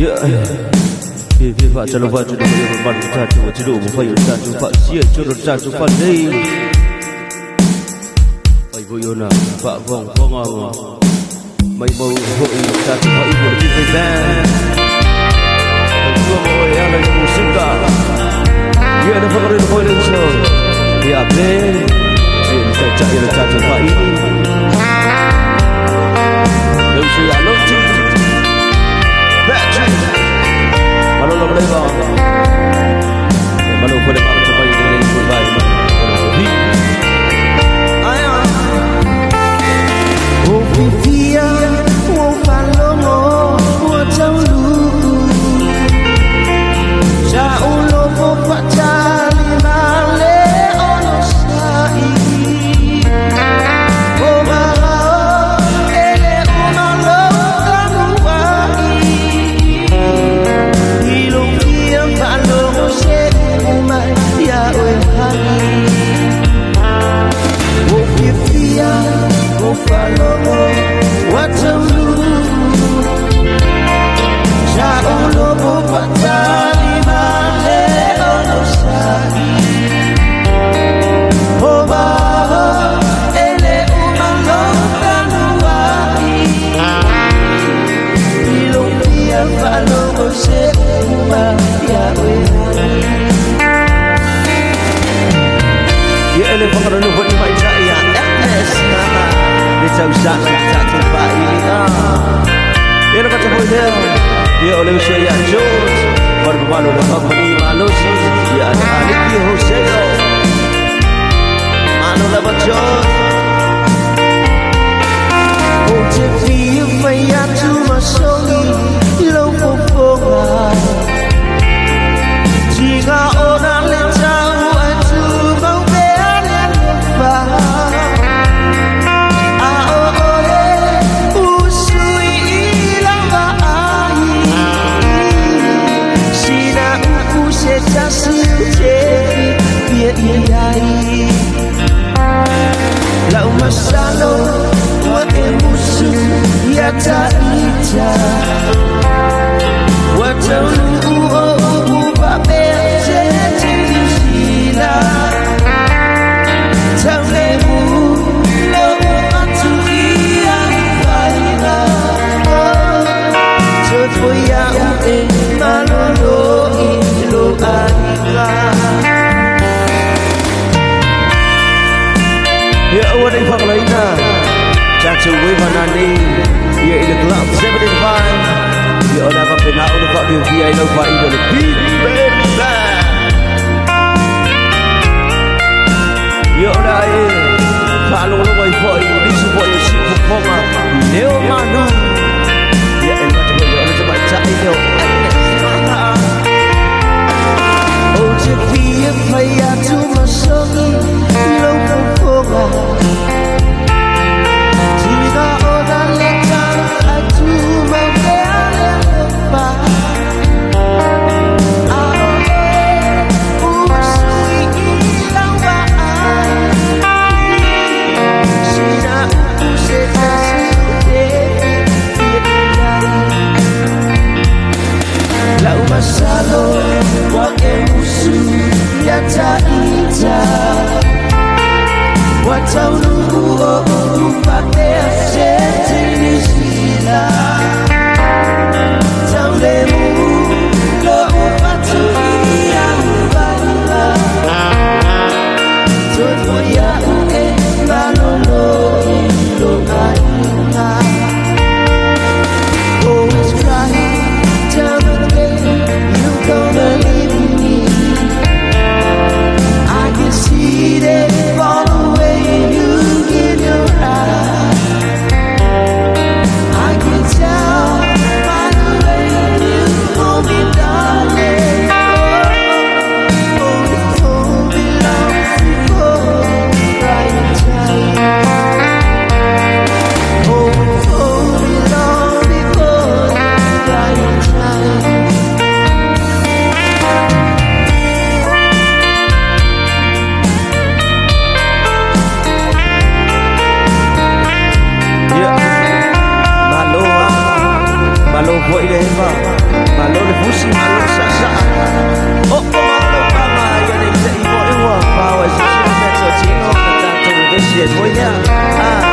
Pak calon pak jodoh boleh membantu jatuh jodoh mufayun jatuh pak sia jodoh jatuh pak day. Oi boyona pak vong vong mai mau hoi jatuh pak ibu lebih baik. Dua mau yang lagi musika. Ya ada pengaruh boleh show. Ya ben. Saya cari jatuh pak ini. Lalu saya lalu Battery. Malu lo boleh bang, malu boleh bang coba ini boleh ikut baik. Ayah, oh Vivia, oh Paloma, oh Jaulu, Jaulu oh Pacali Male, oh Nosai, oh Mahal, ele unalo kanuai. Usah jatuh pak ini ya nak cakap dia dia oleh saya George berbalu dengan company malus ya ada Nicky Hoseo manu lebat George oh jadi maya cuma songi lo poponga jika orang lecau aku mau berani lepas. Lau masalo wa emusu ya taija wa taulu o ba beje tisila taulemu lo atu ia faina joya e malolo ilo aila. Ya awak dari Pak Laina jatuh Wimanani ya in the club 75 ya orang apa pernah orang Pak Vivia ini Pak ini lebih besar ya orang kalau orang Pak ini di sebuah yang si Pukoma Leo Manu ya ini macam ya orang coba cari Leo oh jadi apa ya cuma songi lo poponga jika orang lecang aku mau berani lepas. Masalo wa emusu ya taija wa taulu o upate asete nisila taulemu lo upatu ya ubala todo ya e balolo lo kaina always crying down the gonna leave me. I can see that fall away you in your eyes. 也多样啊。